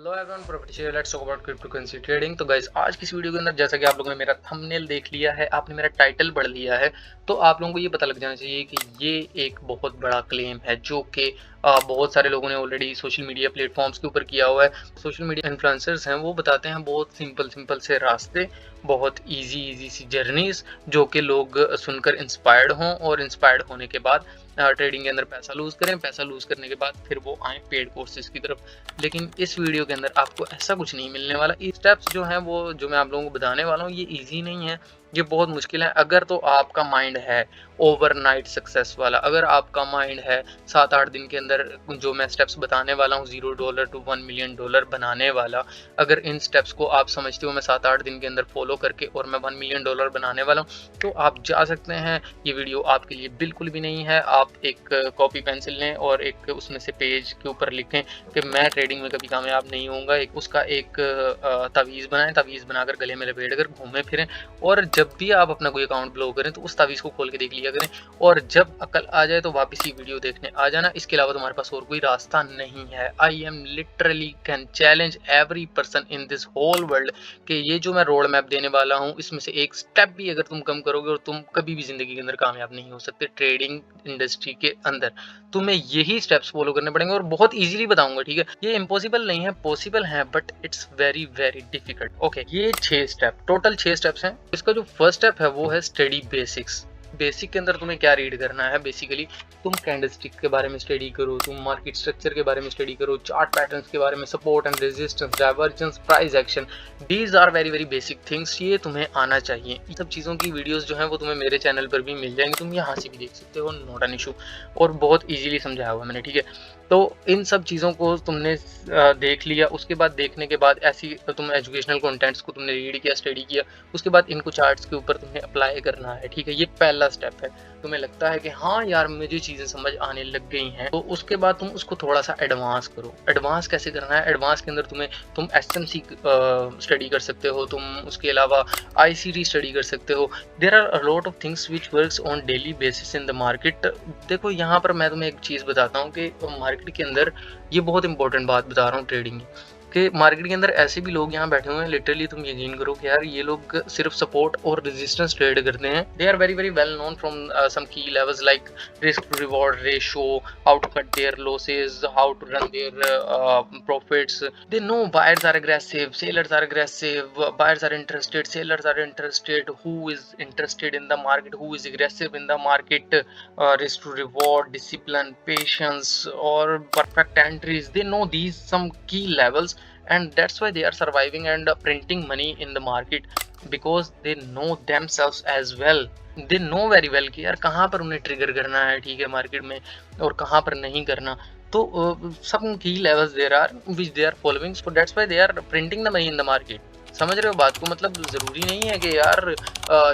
Hello everyone, property share, let's talk about cryptocurrency trading. तो guys, आज की इस वीडियो के अंदर जैसा कि आप लोगों ने मेरा थंबनेल देख लिया है, आपने मेरा टाइटल पढ़ लिया है, तो आप लोगों को ये पता लग जाना चाहिए कि ये एक बहुत बड़ा क्लेम है जो कि बहुत सारे लोगों ने ऑलरेडी सोशल मीडिया प्लेटफॉर्म्स के ऊपर किया हुआ है। सोशल मीडिया इन्फ्लुएंसर्स हैं, वो बताते हैं बहुत सिंपल से रास्ते, बहुत इजी सी जर्नीज, जो कि लोग सुनकर इंस्पायर्ड हों और इंस्पायर्ड होने के बाद ट्रेडिंग के अंदर पैसा लूज करें। पैसा लूज करने के बाद फिर वो आए पेड कोर्सेज की तरफ। लेकिन इस वीडियो के अंदर आपको ऐसा कुछ नहीं मिलने वाला। ये स्टेप्स जो हैं वो जो मैं आप लोगों को बताने वाला हूँ, ये इजी नहीं है, ये बहुत मुश्किल है। अगर तो आपका माइंड है ओवरनाइट सक्सेस वाला, अगर आपका माइंड है 7-8 दिन के अंदर जो मैं स्टेप्स बताने वाला हूँ $0 to $1 million बनाने वाला, अगर इन स्टेप्स को आप समझते हो मैं 7-8 दिन के अंदर फॉलो करके और मैं $1 million बनाने वाला हूँ, तो आप जा सकते हैं। ये वीडियो आपके लिए बिल्कुल भी नहीं है। आप एक कॉपी पेंसिल लें और एक उसमें से पेज के ऊपर लिखें कि मैं ट्रेडिंग में कभी कामयाब नहीं होऊंगा, एक उसका एक तावीज़ बनाएं, तावीज़ बनाकर गले में लपेट कर घूमें फिरें, और जब भी आप अपना कोई अकाउंट ब्लॉक करें तो उस तावीज़ को खोल के देख लिया करें, और जब अकल आ जाए तो वापस ये वीडियो देखने आ जाना। इसके अलावा तुम्हारे पास और कोई रास्ता नहीं है। I am literally can challenge every person in this whole world कि ये जो मैं रोड मैप देने वाला हूँ, इसमें से एक स्टेप भी अगर तुम कम करोगे और तुम कभी भी जिंदगी के अंदर कामयाब नहीं हो सकते। ट्रेडिंग इंडस्ट्री के अंदर तुम्हें यही स्टेप्स फॉलो करने पड़ेंगे और बहुत इजीली बताऊंगा, ठीक है। ये इम्पॉसिबल नहीं है, पॉसिबल है, but it's very very difficult. Okay, ये 6 स्टेप, टोटल 6 स्टेप्स हैं। इसका जो फर्स्ट स्टेप है वो है स्टडी बेसिक्स। बेसिक के अंदर तुम्हें क्या रीड करना है? बेसिकली तुम कैंडलस्टिक के बारे में स्टडी करो, तुम मार्केट स्ट्रक्चर के बारे में स्टडी करो, चार्ट पैटर्न्स के बारे में, support and resistance, divergence, price action. These are very very basic things, ये तुम्हें आना चाहिए। इन सब चीज़ों की वीडियोस जो हैं वो तुम्हें मेरे चैनल पर भी मिल जाएंगी, तुम यहाँ से भी देख सकते हो, नॉट एन इशू, और बहुत ईजिली समझाया हुआ मैंने, ठीक है। तो इन सब चीज़ों को तुमने देख लिया, उसके बाद देखने के बाद ऐसी तुम एजुकेशनल कंटेंट्स को तुमने रीड किया, स्टडी किया, उसके बाद इनको चार्ट्स के ऊपर तुम्हें अप्लाई करना है, ठीक है। ये पहला स्टेप है। तुम्हें लगता है कि हाँ यार मुझे चीज़ें समझ आने लग गई हैं, तो उसके बाद तुम उसको थोड़ा सा एडवांस करो। एडवांस कैसे करना है? एडवांस के अंदर तुम एसएमसी स्टडी कर सकते हो, तुम उसके अलावा आईसीटी स्टडी कर सकते हो। There are a lot of things which works on daily basis in the market. देखो, यहाँ पर मैं तुम्हें एक चीज़ बताता हूँ कि मार्केट के अंदर, ये बहुत इंपॉर्टेंट बात बता रहा हूँ ट्रेडिंग के मार्केट के अंदर ऐसे भी लोग यहाँ बैठे हुए हैं, लिटरली तुम यकीन करो कि यार ये लोग सिर्फ सपोर्ट और रेजिस्टेंस ट्रेड करते हैं। They are very very well known from some key levels like risk to reward ratio, how to cut their losses, how to run their profits. They know buyers are aggressive, sellers are aggressive, buyers are interested, sellers are interested, who is interested in the market, who is aggressive in the market, risk to reward, discipline, patience, or perfect entries. They know these some key levels, and that's why they are surviving and printing money in the market, because they know themselves as well. They know very well कि यार कहाँ पर उन्हें trigger करना है, ठीक है, market में, और कहाँ पर नहीं करना। तो some key levels there are which they are following, so that's why they are printing the money in the market. समझ रहे हो बात को? मतलब ज़रूरी नहीं है कि यार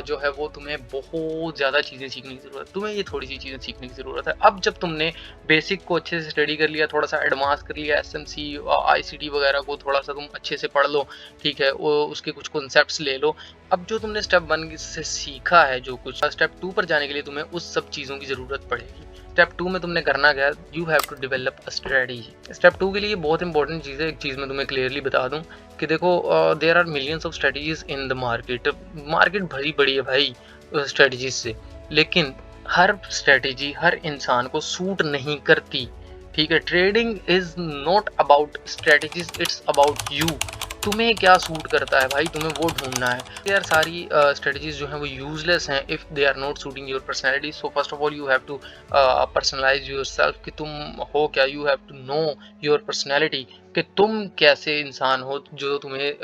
जो है वो तुम्हें बहुत ज़्यादा चीज़ें सीखने की ज़रूरत है, तुम्हें ये थोड़ी सी चीज़ें सीखने की ज़रूरत है। अब जब तुमने बेसिक को अच्छे से स्टडी कर लिया, थोड़ा सा एडवांस कर लिया, एसएमसी आईसीटी वगैरह को थोड़ा सा तुम अच्छे से पढ़ लो, ठीक है, उसके कुछ कॉन्सेप्ट्स ले लो। अब जो तुमने स्टेप 1 से सीखा है, जो कुछ स्टेप 2 पर जाने के लिए तुम्हें उस सब चीज़ों की ज़रूरत पड़ेगी। स्टेप 2 में तुमने करना क्या? You have to develop a strategy. Step 2 के लिए बहुत इंपॉर्टेंट चीज़ है, एक चीज़ मैं तुम्हें क्लियरली बता दूं कि देखो, there are millions of strategies in the market. Market भरी पड़ी है भाई स्ट्रेटजीज से, लेकिन हर स्ट्रेटजी हर इंसान को सूट नहीं करती, ठीक है। Trading is not about strategies, it's about you. तुम्हें क्या सूट करता है भाई, तुम्हें वो ढूंढना है। यार सारी स्ट्रेटजीज जो हैं वो यूजलेस हैं if they are not suiting your personality. So first of all you have to personalise yourself कि तुम हो क्या। You have to know your personality कि तुम कैसे इंसान हो, जो तुम्हें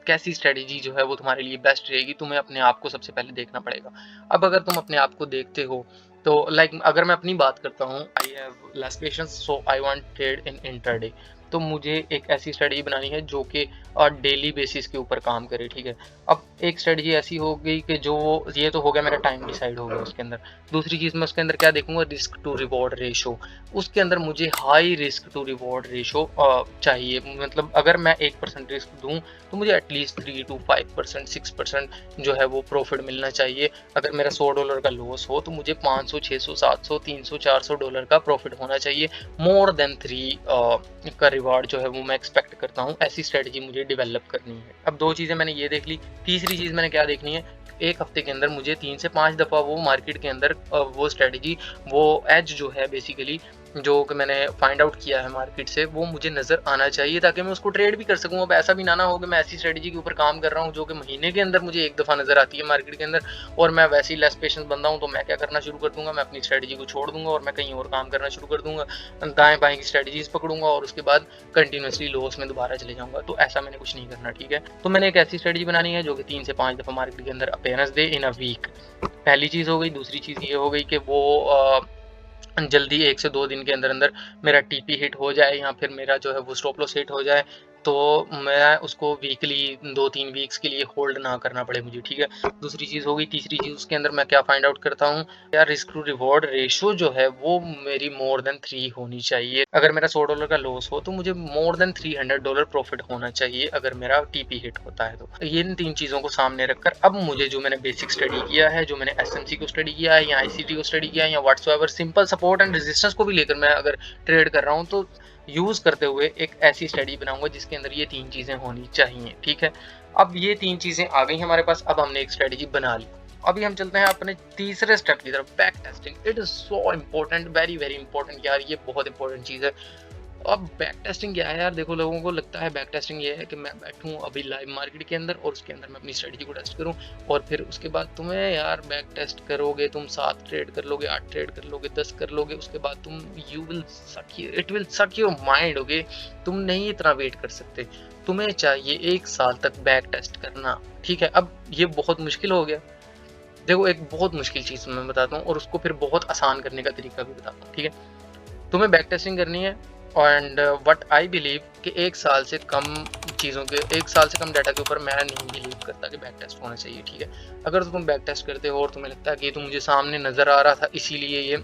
कैसी स्ट्रेटजी जो है वो तुम्हारे लिए बेस्ट रहेगी। तुम्हें अपने आप को सबसे पहले देखना पड़ेगा। अब अगर तुम अपने आप को देखते हो तो लाइक अगर मैं अपनी बात करता हूँ, I have less patience, so I want trade in intraday. तो मुझे एक ऐसी स्ट्रेटजी बनानी है जो कि डेली बेसिस के ऊपर काम करे, ठीक है। अब एक स्ट्रेटजी ऐसी हो गई कि जो, ये तो हो गया मेरा टाइम डिसाइड हो गया उसके अंदर। दूसरी चीज़ मैं उसके अंदर क्या देखूंगा? Risk to reward ratio. उसके अंदर मुझे high risk to reward ratio चाहिए। मतलब अगर मैं 1% रिस्क दूं तो मुझे एटलीस्ट 3 to 5%, 6% जो है वो प्रॉफिट मिलना चाहिए। अगर मेरा $100 का लॉस हो तो मुझे 500, 600, 700, 300, $400 का प्रॉफिट होना चाहिए। मोर देन 3 का रिवार्ड जो है वो मैं एक्सपेक्ट करता हूँ, ऐसी स्ट्रेटजी मुझे डेवलप करनी है। अब 2 चीज़ें मैंने ये देख ली, तीसरी चीज़ मैंने क्या देखनी है, 1 हफ्ते के अंदर मुझे 3 से 5 दफ़ा वो मार्केट के अंदर वो स्ट्रेटजी, वो एज जो है बेसिकली जो कि मैंने फाइंड आउट किया है मार्केट से, वो मुझे नज़र आना चाहिए ताकि मैं उसको ट्रेड भी कर सकूँ। अब ऐसा भी ना हो कि मैं ऐसी स्ट्रेटजी के ऊपर काम कर रहा हूँ जो कि महीने के अंदर मुझे 1 दफ़ा नज़र आती है मार्केट के अंदर, और मैं वैसे ही लेस पेशेंस बंदा हूँ, तो मैं क्या करना शुरू कर दूँगा, मैं अपनी स्ट्रेटजी को छोड़ दूँगा और मैं कहीं और काम करना शुरू कर दूँगा, दाएँ-बाएँ की स्ट्रेटजीज़ पकड़ूँगा और उसके बाद कंटिन्यूअसली लॉस में दोबारा चले जाऊँगा। तो ऐसा मैंने कुछ नहीं करना, ठीक है। तो मैंने एक ऐसी स्ट्रेटजी बनानी है जो कि 3 से 5 दफ़ा मार्केट के अंदर appearance they in a week. पहली चीज़ हो गई। दूसरी चीज़ ये हो गई कि वो जल्दी 1 से 2 दिन के अंदर मेरा टीपी हिट हो जाए या फिर मेरा जो है वो स्टॉप लॉस हिट हो जाए, तो मैं उसको वीकली 2-3 वीक्स के लिए होल्ड ना करना पड़े मुझे, ठीक है। दूसरी चीज़ हो गई। तीसरी चीज़ उसके अंदर मैं क्या फाइंड आउट करता हूँ, यार रिस्क टू रिवॉर्ड रेशियो जो है वो मेरी मोर देन 3 होनी चाहिए। अगर मेरा $100 का लॉस हो तो मुझे मोर देन $300 प्रॉफिट होना चाहिए अगर मेरा टीपी हिट होता है तो। ये इन 3 चीज़ों को सामने रखकर अब मुझे जो मैंने बेसिक स्टडी किया है, जो मैंने एसएमसी को स्टडी किया है या आईसीटी को स्टडी किया है या whatsoever simple support and resistance को भी लेकर मैं अगर ट्रेड कर रहा हूँ, तो यूज करते हुए एक ऐसी स्टडी बनाऊंगा जिसके अंदर ये 3 चीजें होनी चाहिए, ठीक है। अब ये 3 चीजें आ गई हमारे पास, अब हमने एक स्ट्रेटजी बना ली। अभी हम चलते हैं अपने तीसरे स्टेप की तरफ, back testing. It is so important, very very important यार, ये बहुत इंपॉर्टेंट चीज है। अब बैक टेस्टिंग क्या है यार, देखो लोगों को लगता है बैक टेस्टिंग ये है कि मैं बैठूं अभी लाइव मार्केट के अंदर और उसके अंदर मैं अपनी स्ट्रेटजी को टेस्ट करूं और फिर उसके बाद तुम्हें यार बैक टेस्ट करोगे, तुम 7 ट्रेड कर लोगे, 8 ट्रेड कर लोगे, 10 कर लोगे, उसके बाद तुम इट विल सक योर माइंड, ओके। तुम नहीं इतना वेट कर सकते, तुम्हें चाहिए 1 साल तक बैक टेस्ट करना, ठीक है। अब ये बहुत मुश्किल हो गया। देखो एक बहुत मुश्किल चीज़ मैं बताता हूँ और उसको फिर बहुत आसान करने का तरीका भी बताता हूँ, ठीक है। तुम्हें बैक टेस्टिंग करनी है एंड व्हाट आई बिलीव कि 1 साल से कम चीज़ों के, 1 साल से कम डाटा के ऊपर मैं नहीं बिलीव करता कि बैक टेस्ट होना चाहिए, ठीक है। अगर तुम बैक टेस्ट करते हो और तुम्हें लगता है कि ये तो मुझे सामने नज़र आ रहा था इसीलिए ये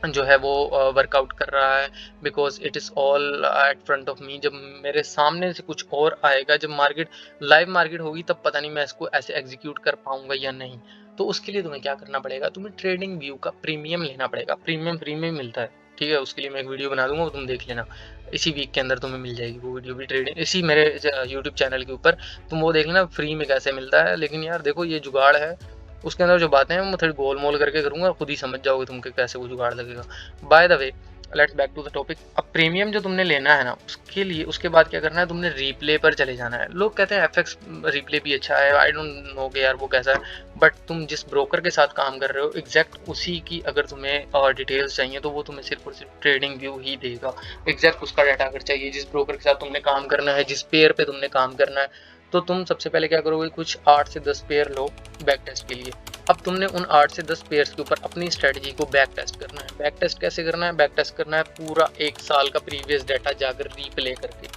जो है वो वर्कआउट कर रहा है, because it is all at front of me, जब मेरे सामने से कुछ और आएगा, जब मार्केट लाइव मार्केट होगी तब पता नहीं मैं इसको ऐसे एग्जीक्यूट कर पाऊंगा या नहीं। तो उसके लिए तुम्हें क्या करना पड़ेगा, तुम्हें ट्रेडिंग व्यू का प्रीमियम लेना पड़ेगा। प्रीमियम फ्री में मिलता है, ठीक है। उसके लिए मैं एक वीडियो बना दूंगा, तुम देख लेना, इसी वीक के अंदर तुम्हें मिल जाएगी वो वीडियो भी, ट्रेडिंग इसी मेरे यूट्यूब चैनल के ऊपर, तुम वो देख लेना फ्री में कैसे मिलता है। लेकिन यार देखो ये जुगाड़ है, उसके अंदर जो बातें हैं मैं थोड़ी गोल मोल करके करूंगा, खुद ही समझ जाओगे तुमको कैसे वो जुगाड़ लगेगा। By the way let's back to the topic. अब प्रीमियम जो तुमने लेना है ना, उसके लिए उसके बाद क्या करना है, तुमने रिप्ले पर चले जाना है। लोग कहते हैं एफएक्स रिप्ले भी अच्छा है, आई डोंट नो कि यार वो कैसा है, बट तुम जिस ब्रोकर के साथ काम कर रहे हो एग्जैक्ट उसी की अगर तुम्हें डिटेल्स चाहिए तो वो तुम्हें सिर्फ और सिर्फ ट्रेडिंग व्यू ही देगा। एग्जैक्ट उसका डाटा अगर चाहिए, जिस ब्रोकर के साथ तुमने काम करना है, जिस पेयर पे तुमने काम करना है, तो तुम सबसे पहले क्या करोगे, कुछ 8 से 10 पेयर लो बैक टेस्ट के लिए। अब तुमने उन 8 से 10 पेयर्स के ऊपर अपनी स्ट्रेटजी को बैक टेस्ट करना है। बैक टेस्ट कैसे करना है, बैक टेस्ट करना है पूरा 1 साल का प्रीवियस डाटा जाकर रीप्ले करके,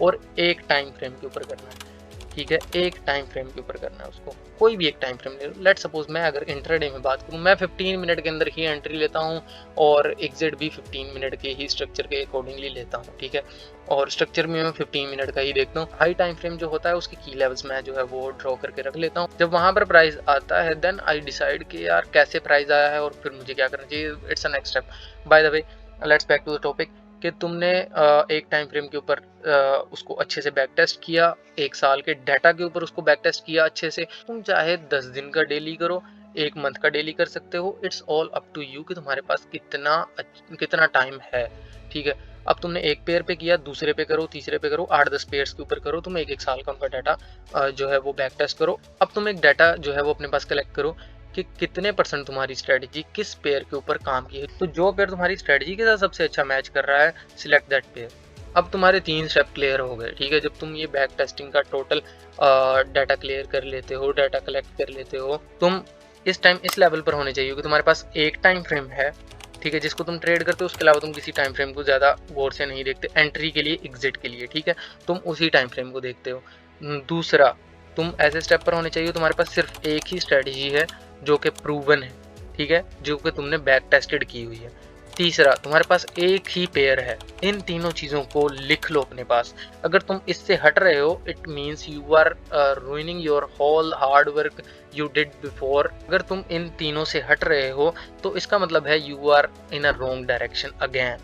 और एक टाइम फ्रेम के ऊपर करना है, ठीक है। एक टाइम फ्रेम के ऊपर करना है उसको, कोई भी एक टाइम फ्रेम ले लो। लेट सपोज मैं अगर इंट्राडे में बात करूँ, मैं 15 मिनट के अंदर ही एंट्री लेता हूँ और एग्जिट भी 15 मिनट के ही स्ट्रक्चर के अकॉर्डिंगली लेता हूँ, ठीक है। और स्ट्रक्चर में मैं 15 मिनट का ही देखता हूँ। हाई टाइम फ्रेम जो होता है उसके की लेवल्स मैं जो है वो ड्रॉ करके रख लेता हूँ। जब वहाँ पर प्राइस आता है देन आई डिसाइड कि यार कैसे प्राइस आया है और फिर मुझे क्या करना चाहिए। It's a next step. By the way let's back to the topic कि तुमने एक टाइम फ्रेम के ऊपर उसको अच्छे से बैक टेस्ट किया, 1 साल के डाटा के ऊपर उसको बैक टेस्ट किया अच्छे से। तुम चाहे 10 दिन का डेली करो, 1 मंथ का डेली कर सकते हो, it's all up to you कि तुम्हारे पास कितना टाइम है, ठीक है। अब तुमने एक पेयर पे किया, दूसरे पे करो, तीसरे पे करो, 8-10 पेयर्स के ऊपर करो, तुम 1-1 साल का उनका डाटा जो है वो बैक टेस्ट करो। अब तुम एक डाटा जो है वो अपने पास कलेक्ट करो कि कितने % तुम्हारी स्ट्रेटजी किस पेयर के ऊपर काम की है। तो जो पेयर तुम्हारी स्ट्रेटजी के साथ सबसे अच्छा मैच कर रहा है, सिलेक्ट दैट पेयर। अब तुम्हारे 3 स्टेप क्लियर हो गए, ठीक है। जब तुम ये बैक टेस्टिंग का टोटल डाटा क्लियर कर लेते हो, डाटा कलेक्ट कर लेते हो, तुम इस टाइम इस लेवल पर होने चाहिए कि तुम्हारे पास एक टाइम फ्रेम है, ठीक है, जिसको तुम ट्रेड करते हो। उसके अलावा तुम किसी टाइम फ्रेम को ज़्यादा गौर से नहीं देखते, एंट्री के लिए, एग्जिट के लिए, ठीक है। तुम उसी टाइम फ्रेम को देखते हो। दूसरा, तुम ऐसे स्टेप पर होने चाहिए तुम्हारे पास सिर्फ एक ही स्ट्रेटजी है जो कि प्रूवन है, ठीक है, जो कि तुमने बैक टेस्टेड की हुई है। तीसरा, तुम्हारे पास एक ही पेयर है। इन तीनों चीज़ों को लिख लो अपने पास। अगर तुम इससे हट रहे हो, it means you are ruining your whole hard work you did before. अगर तुम इन तीनों से हट रहे हो तो इसका मतलब है you are in a wrong direction again.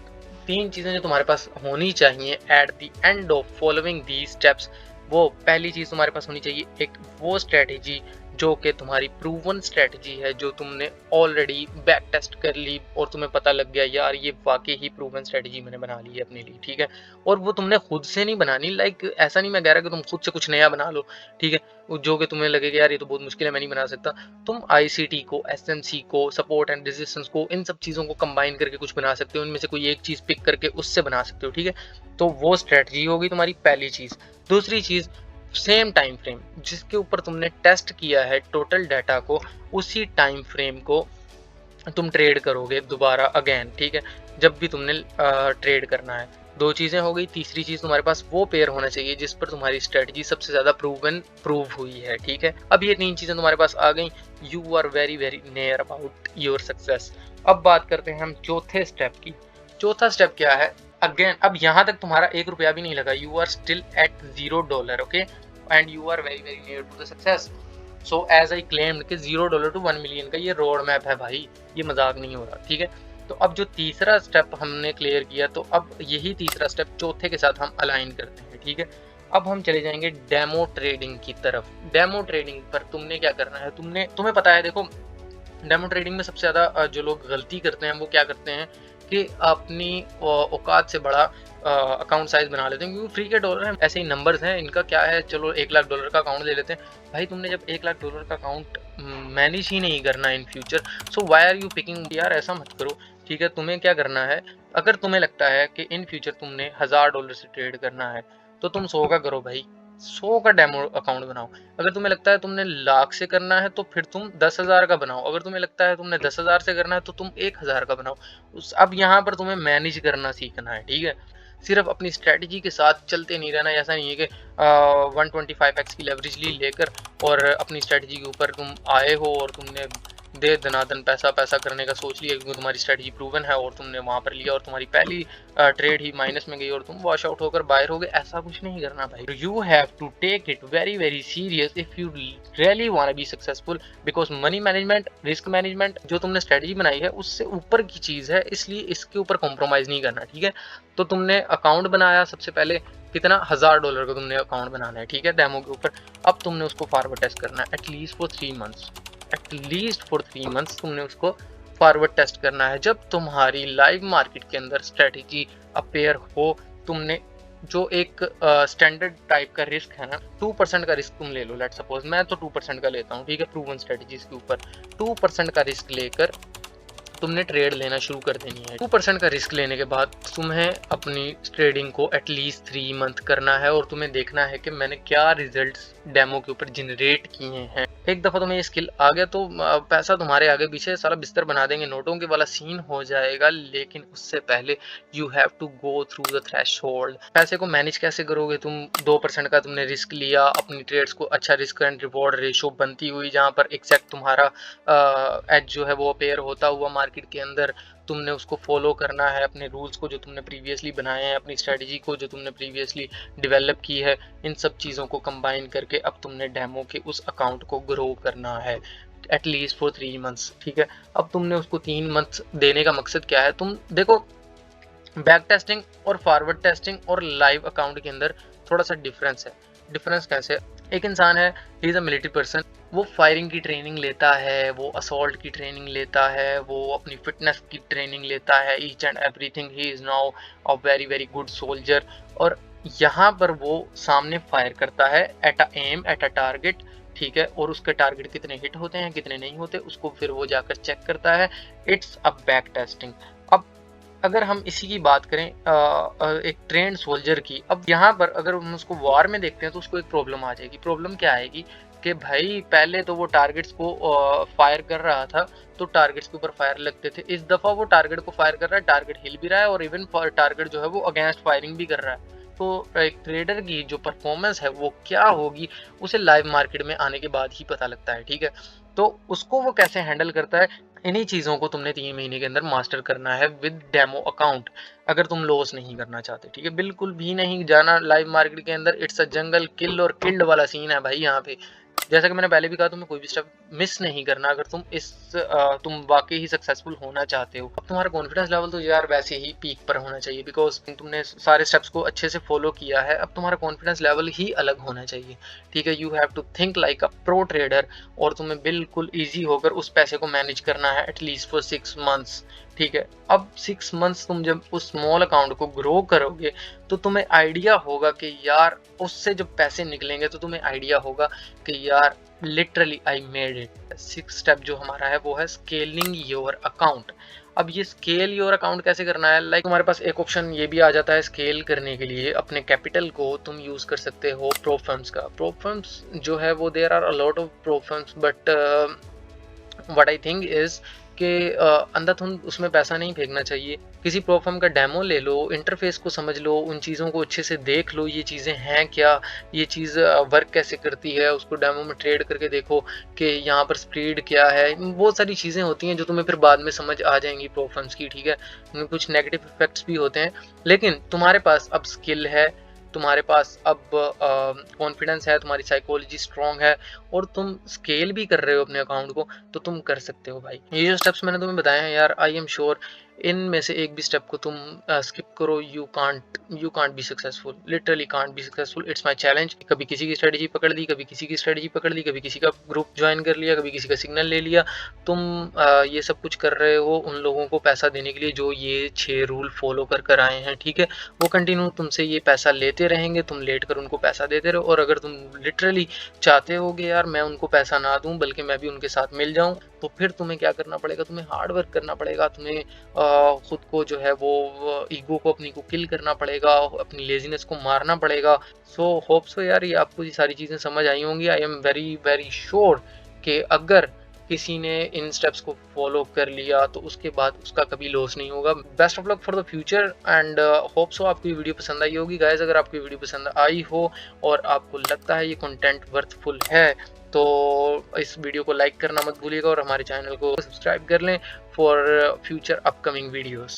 तीन चीज़ें जो तुम्हारे पास होनी चाहिए at the end of following the steps. वो पहली चीज़ तुम्हारे पास होनी चाहिए एक वो स्ट्रेटेजी जो कि तुम्हारी प्रूवन स्ट्रेटजी है, जो तुमने ऑलरेडी बैक टेस्ट कर ली और तुम्हें पता लग गया यार ये वाकई ही प्रूवन स्ट्रेटजी मैंने बना ली है अपने लिए, ठीक है। और वो तुमने खुद से नहीं बनानी, लाइक ऐसा नहीं मैं कह रहा कि तुम खुद से कुछ नया बना लो, ठीक है, जो कि तुम्हें लगेगा यार ये तो बहुत मुश्किल है मैं नहीं बना सकता। तुम आईसीटी को, एसएमसी को, सपोर्ट एंड रेजिस्टेंस को, इन सब चीज़ों को कंबाइन करके कुछ बना सकते हो, इनमें से कोई एक चीज़ पिक करके उससे बना सकते हो, ठीक है। तो वो स्ट्रेटजी होगी तुम्हारी पहली चीज़। दूसरी चीज़, सेम टाइम फ्रेम जिसके ऊपर तुमने टेस्ट किया है टोटल डाटा को, उसी टाइम फ्रेम को तुम ट्रेड करोगे दोबारा अगेन, ठीक है, जब भी तुमने ट्रेड करना है। दो चीज़ें हो गई। तीसरी चीज़, तुम्हारे पास वो पेयर होना चाहिए जिस पर तुम्हारी स्ट्रेटजी सबसे ज़्यादा प्रूव हुई है, ठीक है। अब ये तीन चीज़ें तुम्हारे पास आ गई, you are very very near about your success. अब बात करते हैं हम चौथे स्टेप की। चौथा स्टेप क्या है? अगेन अब यहाँ तक तुम्हारा ₹1 भी नहीं लगा, you are still at $0, okay, and you are very very near to the success. So as I claimed कि $0 टू 1 मिलियन का ये रोड मैप है भाई, ये मजाक नहीं हो रहा, ठीक है। तो अब जो तीसरा स्टेप हमने क्लियर किया, तो अब यही तीसरा स्टेप चौथे के साथ हम अलाइन करते हैं, ठीक है। अब हम चले जाएंगे डेमो ट्रेडिंग की तरफ। डेमो ट्रेडिंग पर तुमने क्या करना है, तुम्हें पता है, देखो डेमो ट्रेडिंग में सबसे ज़्यादा जो लोग गलती करते हैं वो क्या करते हैं कि अपनी औकात से बड़ा अकाउंट साइज बना लेते हैं, क्योंकि फ्री के डॉलर हैं, ऐसे ही नंबर्स हैं, इनका क्या है, चलो $1 लाख का अकाउंट ले लेते हैं। भाई तुमने जब $1 लाख का अकाउंट मैनेज ही नहीं करना in future, so why are you picking, यार ऐसा मत करो, ठीक है। तुम्हें क्या करना है, अगर तुम्हें लगता है कि इन फ्यूचर तुमने $1000 से ट्रेड करना है तो तुम 100 का करो भाई, 100 का डेमो अकाउंट बनाओ। अगर तुम्हें लगता है तुमने लाख से करना है तो फिर तुम 10,000 का बनाओ। अगर तुम्हें लगता है तुमने 10,000 से करना है तो तुम 1,000 का बनाओ। अब यहाँ पर तुम्हें मैनेज करना सीखना है, ठीक है। सिर्फ अपनी स्ट्रेटजी के साथ चलते नहीं रहना। ऐसा नहीं है कि 125x की लेवरेज ली लेकर और अपनी स्ट्रेटजी के ऊपर तुम आए हो और तुमने दे दनादन पैसा पैसा करने का सोच लिया, क्योंकि तुम्हारी स्ट्रेटजी प्रूवन है और तुमने वहां पर लिया और तुम्हारी पहली ट्रेड ही माइनस में गई और तुम वॉश आउट होकर बाहर हो गए। ऐसा कुछ नहीं करना भाई। You have to take it very very serious if you really want be successful, because money management, risk management जो तुमने स्ट्रेटजी बनाई है उससे ऊपर की चीज है, इसलिए इसके ऊपर कॉम्प्रोमाइज नहीं करना, ठीक है। तो तुमने अकाउंट बनाया, सबसे पहले कितना, $1000 का तुमने अकाउंट बनाना है, ठीक है, डेमो के ऊपर। अब तुमने उसको फॉरवर्ड टेस्ट करना है at least for 3 months, at least for 3 months तुमने उसको फॉरवर्ड टेस्ट करना है। जब तुम्हारी लाइव मार्केट के अंदर स्ट्रेटेजी अपेयर हो, तुमने जो एक स्टैंडर्ड टाइप का रिस्क है ना, 2% का रिस्क तुम ले लो। लेट सपोज मैं तो 2% का लेता हूँ, ठीक है, प्रूवन स्ट्रेटेजीज के ऊपर 2% का रिस्क लेकर तुमने ट्रेड लेना शुरू कर देनी है। 2% का रिस्क लेने के बाद तुम्हें अपनी ट्रेडिंग को एटलीस्ट 3 मंथ करना है और तुम्हें देखना है कि मैंने क्या रिजल्ट्स डेमो के ऊपर जनरेट किए हैं। एक दफा तुम्हें ये स्किल आ गया तो पैसा तुम्हारे आगे पीछे सारा बिस्तर बना देंगे, नोटों के वाला सीन हो जाएगा। लेकिन उससे पहले you have to go through the threshold. पैसे को मैनेज कैसे करोगे तुम? 2% का तुमने रिस्क लिया, अपनी ट्रेड्स को अच्छा रिस्क एंड रिवॉर्ड रेशो बनती हुई, जहां पर एग्जैक्ट तुम्हारा एज जो है वो अपेयर होता हुआ मार्केट के अंदर, तुमने उसको फॉलो करना है, अपने रूल्स को जो तुमने प्रीवियसली बनाए हैं, अपनी स्ट्रेटजी को जो तुमने प्रीवियसली डेवलप की है, इन सब चीज़ों को कंबाइन करके अब तुमने डेमो के उस अकाउंट को ग्रो करना है एटलीस्ट फॉर 3 मंथ्स, ठीक है। अब तुमने उसको 3 मंथ्स देने का मकसद क्या है? तुम देखो, बैक टेस्टिंग और फॉरवर्ड टेस्टिंग और लाइव अकाउंट के अंदर थोड़ा सा डिफरेंस है। डिफरेंस कैसे? एक इंसान है, he is a military person, वो फायरिंग की ट्रेनिंग लेता है, वो असॉल्ट की ट्रेनिंग लेता है, वो अपनी फिटनेस की ट्रेनिंग लेता है, each and everything. He is now a very very good soldier. और यहाँ पर वो सामने फायर करता है at a aim, at a target, ठीक है, और उसके टारगेट कितने हिट होते हैं कितने नहीं होते उसको फिर वो जाकर चेक करता है। It's a back testing. अब अगर हम इसी की बात करें एक ट्रेंड सोल्जर की, अब यहाँ पर अगर हम उसको वॉर में देखते हैं तो उसको एक प्रॉब्लम आ जाएगी। प्रॉब्लम क्या आएगी कि भाई पहले तो वो टारगेट्स को फायर कर रहा था तो टारगेट्स के ऊपर फायर लगते थे। इस दफा वो टारगेट को फायर कर रहा है, टारगेट हिल भी रहा है और इवन टारगेट जो है वो अगेंस्ट फायरिंग भी कर रहा है। तो एक ट्रेडर की जो परफॉर्मेंस है वो क्या होगी, उसे लाइव मार्केट में आने के बाद ही पता लगता है, ठीक है। तो उसको वो कैसे हैंडल करता है, इन्हीं चीज़ों को तुमने 3 महीने के अंदर मास्टर करना है विद डेमो अकाउंट, अगर तुम लॉस नहीं करना चाहते, ठीक है। बिल्कुल भी नहीं जाना लाइव मार्केट के अंदर। इट्स अ जंगल, किल और किल्ड वाला सीन है भाई यहाँ पे। जैसा कि मैंने पहले भी कहा, तुम्हें कोई भी स्टेप मिस नहीं करना अगर तुम वाकई ही सक्सेसफुल होना चाहते हो। अब तुम्हारा कॉन्फिडेंस लेवल तो यार वैसे ही पीक पर होना चाहिए, बिकॉज तुमने सारे स्टेप्स को अच्छे से फॉलो किया है। अब तुम्हारा कॉन्फिडेंस लेवल ही अलग होना चाहिए, ठीक है। You have to think like a pro trader, और तुम्हें बिल्कुल ईजी होकर उस पैसे को मैनेज करना है एटलीस्ट फॉर 6 मंथ्स, ठीक है। अब 6 मंथ्स तुम जब उस स्मॉल अकाउंट को ग्रो करोगे तो तुम्हें आइडिया होगा कि यार उससे जब पैसे निकलेंगे तो तुम्हें आइडिया होगा कि यार literally I made it. 6th step जो हमारा है वो है स्केलिंग योर अकाउंट। अब ये स्केल योर अकाउंट कैसे करना है, लाइक तुम्हारे पास एक ऑप्शन ये भी आ जाता है स्केल करने के लिए अपने कैपिटल को। तुम यूज कर सकते हो प्रोप फर्म्स का। प्रोप फर्म्स जो है वो there are a lot of prop firms, but what I think is के अंधाधुंध उसमें पैसा नहीं फेंकना चाहिए। किसी प्रोफर्म का डेमो ले लो, इंटरफेस को समझ लो, उन चीज़ों को अच्छे से देख लो, ये चीज़ें हैं क्या, ये चीज़ वर्क कैसे करती है, उसको डेमो में ट्रेड करके देखो कि यहाँ पर स्पीड क्या है। बहुत सारी चीज़ें होती हैं जो तुम्हें फिर बाद में समझ आ जाएंगी प्रोफर्म्स की, ठीक है। उनमें कुछ नेगेटिव इफेक्ट्स भी होते हैं, लेकिन तुम्हारे पास अब स्किल है, तुम्हारे पास अब कॉन्फिडेंस है, तुम्हारी साइकोलॉजी स्ट्रांग है, और तुम स्केल भी कर रहे हो अपने अकाउंट को, तो तुम कर सकते हो भाई। ये जो स्टेप्स मैंने तुम्हें बताए हैं यार, आई एम श्योर इनमें से एक भी स्टेप को तुम स्किप करो, you can't be successful, literally can't be successful. It's my challenge. कभी किसी की स्ट्रेटजी पकड़ ली, कभी किसी की स्ट्रेटजी पकड़ ली, कभी किसी का ग्रुप ज्वाइन कर लिया, कभी किसी का सिग्नल ले लिया। तुम ये सब कुछ कर रहे हो उन लोगों को पैसा देने के लिए जो ये 6 रूल फॉलो कर आए हैं, ठीक है। वो कंटिन्यू तुमसे ये पैसा लेते रहेंगे, तुम लेट कर उनको पैसा देते रहो। और अगर तुम लिटरली चाहते हो कि यार मैं उनको पैसा ना दूं बल्कि मैं भी उनके साथ मिल जाऊं, तो फिर तुम्हें क्या करना पड़ेगा, तुम्हें हार्ड वर्क करना पड़ेगा, तुम्हें खुद को जो है वो ईगो को अपनी को किल करना पड़ेगा, अपनी लेजीनेस को मारना पड़ेगा। सो होप सो यार ये आपको ये सारी चीज़ें समझ आई होंगी। I am very very sure कि अगर किसी ने इन स्टेप्स को फॉलो कर लिया तो उसके बाद उसका कभी लॉस नहीं होगा। Best of luck for the future and hope so आपको ये वीडियो पसंद आई होगी गाइस। अगर आपको ये वीडियो पसंद आई हो और आपको लगता है ये कंटेंट वर्थफुल है तो इस वीडियो को लाइक करना मत भूलिएगा, और हमारे चैनल को सब्सक्राइब कर लें फॉर फ्यूचर अपकमिंग वीडियोस।